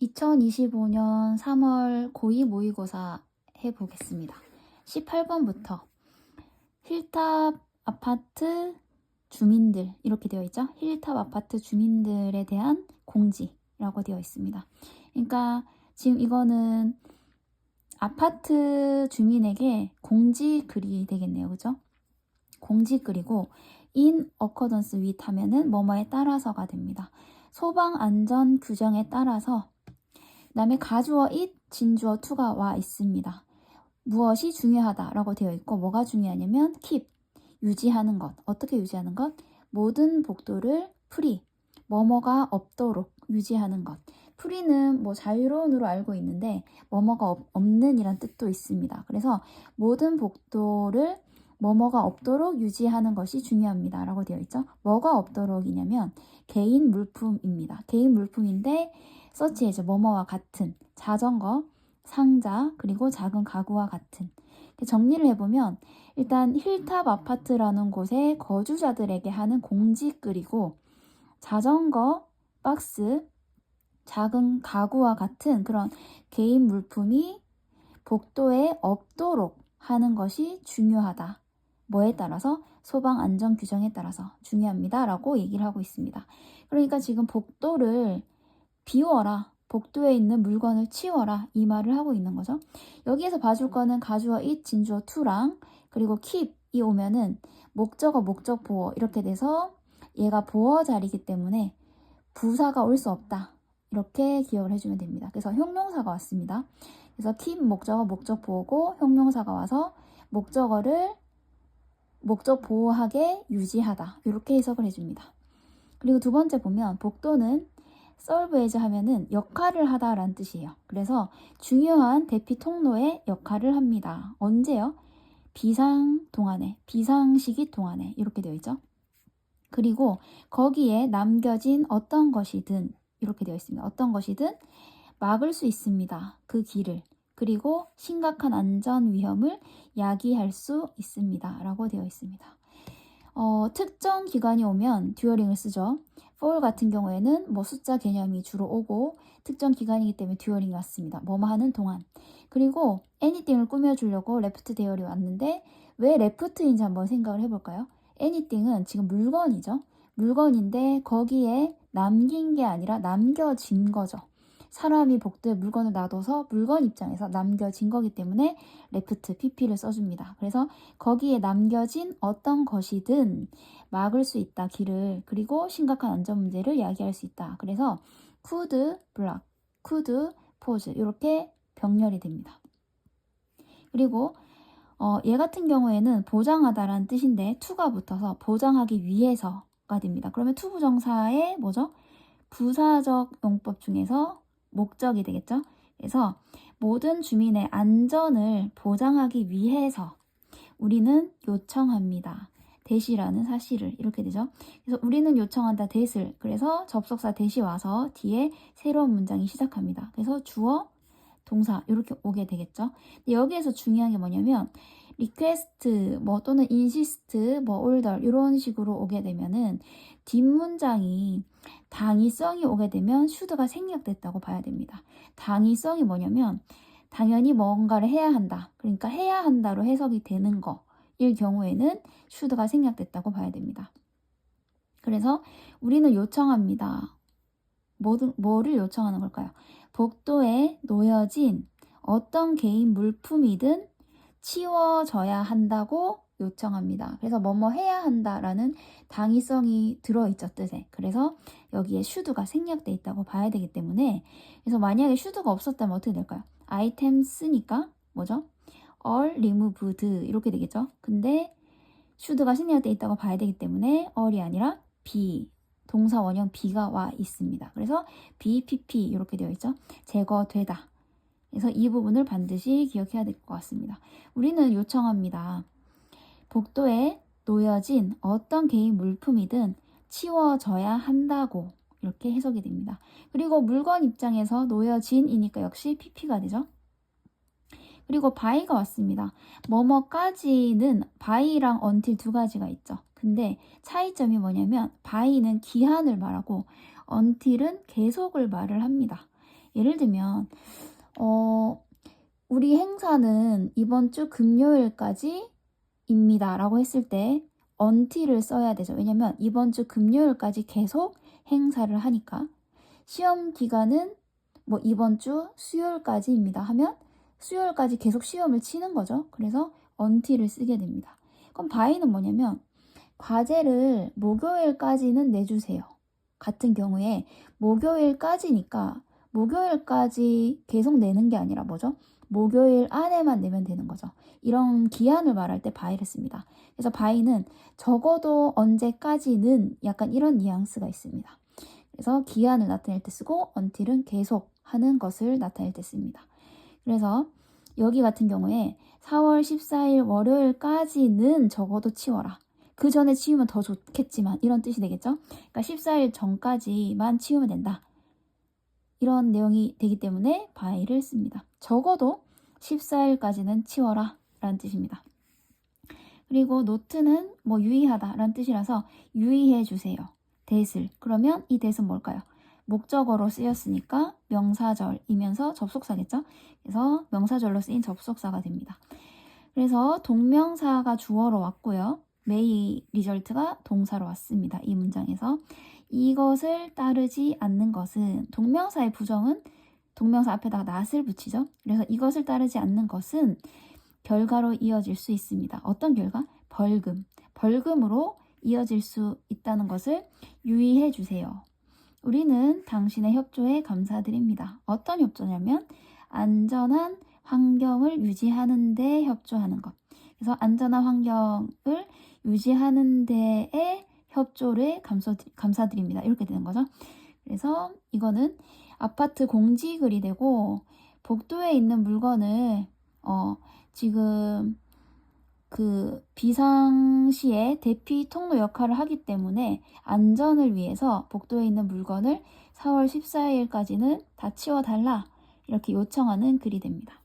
2025년 3월 고2 모의고사 해보겠습니다. 18번부터 힐탑 아파트 주민들 이렇게 되어 있죠. 힐탑 아파트 주민들에 대한 공지라고 되어 있습니다. 그러니까 지금 이거는 아파트 주민에게 공지글이 되겠네요. 그죠? 공지글이고 in accordance with 하면은 뭐뭐에 따라서가 됩니다. 소방 안전 규정에 따라서 그다음에 가주어 it, 진주어 to가 와 있습니다. 무엇이 중요하다라고 되어 있고 뭐가 중요하냐면 keep, 유지하는 것. 어떻게 유지하는 것? 모든 복도를 free, 뭐뭐가 없도록 유지하는 것. free는 뭐 자유로운으로 알고 있는데 뭐뭐가 없는 이란 뜻도 있습니다. 그래서 모든 복도를 뭐뭐가 없도록 유지하는 것이 중요합니다. 라고 되어 있죠. 뭐가 없도록이냐면 개인 물품입니다. 개인 물품인데 서치해서 뭐뭐와 같은 자전거, 상자, 그리고 작은 가구와 같은. 정리를 해보면 일단 힐탑 아파트라는 곳에 거주자들에게 하는 공지글이고 자전거, 박스, 작은 가구와 같은 그런 개인 물품이 복도에 없도록 하는 것이 중요하다. 뭐에 따라서? 소방 안전 규정에 따라서 중요합니다. 라고 얘기를 하고 있습니다. 그러니까 지금 복도를 비워라. 복도에 있는 물건을 치워라. 이 말을 하고 있는 거죠. 여기에서 봐줄 거는 가주어 it, 진주어 to랑 그리고 keep이 오면은 목적어, 목적 보어 이렇게 돼서 얘가 보어 자리이기 때문에 부사가 올 수 없다. 이렇게 기억을 해주면 됩니다. 그래서 형용사가 왔습니다. 그래서 keep 목적어, 목적 보어고 형용사가 와서 목적어를 목적 보호하게 유지하다. 이렇게 해석을 해줍니다. 그리고 두 번째 보면 복도는 serve as 하면은 역할을 하다라는 뜻이에요. 그래서 중요한 대피 통로의 역할을 합니다. 언제요? 비상 동안에, 비상시기 동안에 이렇게 되어 있죠. 그리고 거기에 남겨진 어떤 것이든 이렇게 되어 있습니다. 어떤 것이든 막을 수 있습니다. 그 길을. 그리고 심각한 안전 위험을 야기할 수 있습니다. 라고 되어 있습니다. 특정 기간이 오면 듀어링을 쓰죠. for 같은 경우에는 뭐 숫자 개념이 주로 오고 특정 기간이기 때문에 듀어링이 왔습니다. 뭐뭐 하는 동안. 그리고 anything을 꾸며주려고 left there이 왔는데 왜 left인지 한번 생각을 해볼까요? anything은 지금 물건이죠. 물건인데 거기에 남긴 게 아니라 남겨진 거죠. 사람이 복도에 물건을 놔둬서 물건 입장에서 남겨진 거기 때문에 left, pp를 써줍니다. 그래서 거기에 남겨진 어떤 것이든 막을 수 있다, 길을. 그리고 심각한 안전 문제를 야기할 수 있다. 그래서 could block, could pose 이렇게 병렬이 됩니다. 그리고 얘 같은 경우에는 보장하다라는 뜻인데 to가 붙어서 보장하기 위해서가 됩니다. 그러면 to 부정사의 뭐죠? 부사적 용법 중에서 목적이 되겠죠. 그래서 모든 주민의 안전을 보장하기 위해서 우리는 요청합니다. 대시라는 사실을 이렇게 되죠. 그래서 우리는 요청한다 대을 그래서 접속사 대시 와서 뒤에 새로운 문장이 시작합니다. 그래서 주어, 동사 이렇게 오게 되겠죠. 근데 여기에서 중요한 게 뭐냐면 request 뭐 또는 insist 뭐 order 이런 식으로 오게 되면은 뒷문장이 당위성이 오게 되면 should가 생략됐다고 봐야 됩니다. 당위성이 뭐냐면 당연히 뭔가를 해야 한다. 그러니까 해야 한다로 해석이 되는 거일 경우에는 should가 생략됐다고 봐야 됩니다. 그래서 우리는 요청합니다. 뭐를 요청하는 걸까요? 복도에 놓여진 어떤 개인 물품이든 치워져야 한다고 요청합니다. 그래서 뭐뭐 해야 한다라는 당위성이 들어있죠, 뜻에. 그래서 여기에 should가 생략돼 있다고 봐야 되기 때문에 그래서 만약에 should가 없었다면 어떻게 될까요? items니까 뭐죠? all removed 이렇게 되겠죠. 근데 should가 생략돼 있다고 봐야 되기 때문에 all이 아니라 be 동사 원형 be가 와 있습니다. 그래서 be, pp 이렇게 되어 있죠. 제거되다. 그래서 이 부분을 반드시 기억해야 될 것 같습니다. 우리는 요청합니다. 복도에 놓여진 어떤 개인 물품이든 치워져야 한다고 이렇게 해석이 됩니다. 그리고 물건 입장에서 놓여진이니까 역시 pp가 되죠. 그리고 by가 왔습니다. 뭐뭐까지는 by랑 until 두 가지가 있죠. 근데 차이점이 뭐냐면 by는 기한을 말하고 until은 계속을 말을 합니다. 예를 들면 우리 행사는 이번 주 금요일까지입니다 라고 했을 때 until을 써야 되죠. 왜냐면 이번 주 금요일까지 계속 행사를 하니까. 시험 기간은 뭐 이번 주 수요일까지입니다 하면 수요일까지 계속 시험을 치는 거죠. 그래서 until을 쓰게 됩니다. 그럼 by는 뭐냐면 과제를 목요일까지는 내주세요. 같은 경우에 목요일까지니까 목요일까지 계속 내는 게 아니라 뭐죠? 목요일 안에만 내면 되는 거죠. 이런 기한을 말할 때 by를 씁니다. 그래서 by는 적어도 언제까지는 약간 이런 뉘앙스가 있습니다. 그래서 기한을 나타낼 때 쓰고 until은 계속 하는 것을 나타낼 때 씁니다. 그래서 여기 같은 경우에 4월 14일 월요일까지는 적어도 치워라. 그 전에 치우면 더 좋겠지만 이런 뜻이 되겠죠? 그러니까 14일 전까지만 치우면 된다. 이런 내용이 되기 때문에 by를 씁니다. 적어도 14일까지는 치워라 라는 뜻입니다. 그리고 note는 뭐 유의하다 라는 뜻이라서 유의해 주세요. that을. 그러면 이 that은 뭘까요? 목적어로 쓰였으니까 명사절이면서 접속사겠죠? 그래서 명사절로 쓰인 접속사가 됩니다. 그래서 동명사가 주어로 왔고요. may 리절트가 동사로 왔습니다. 이 문장에서 이것을 따르지 않는 것은 동명사의 부정은 동명사 앞에다가 not을 붙이죠. 그래서 이것을 따르지 않는 것은 결과로 이어질 수 있습니다. 어떤 결과? 벌금. 벌금으로 이어질 수 있다는 것을 유의해 주세요. 우리는 당신의 협조에 감사드립니다. 어떤 협조냐면 안전한 환경을 유지하는 데 협조하는 것. 그래서 안전한 환경을 유지하는 데에 협조를 감사드립니다. 이렇게 되는 거죠. 그래서 이거는 아파트 공지글이 되고 복도에 있는 물건을 지금 그 비상시에 대피 통로 역할을 하기 때문에 안전을 위해서 복도에 있는 물건을 4월 14일까지는 다 치워달라 이렇게 요청하는 글이 됩니다.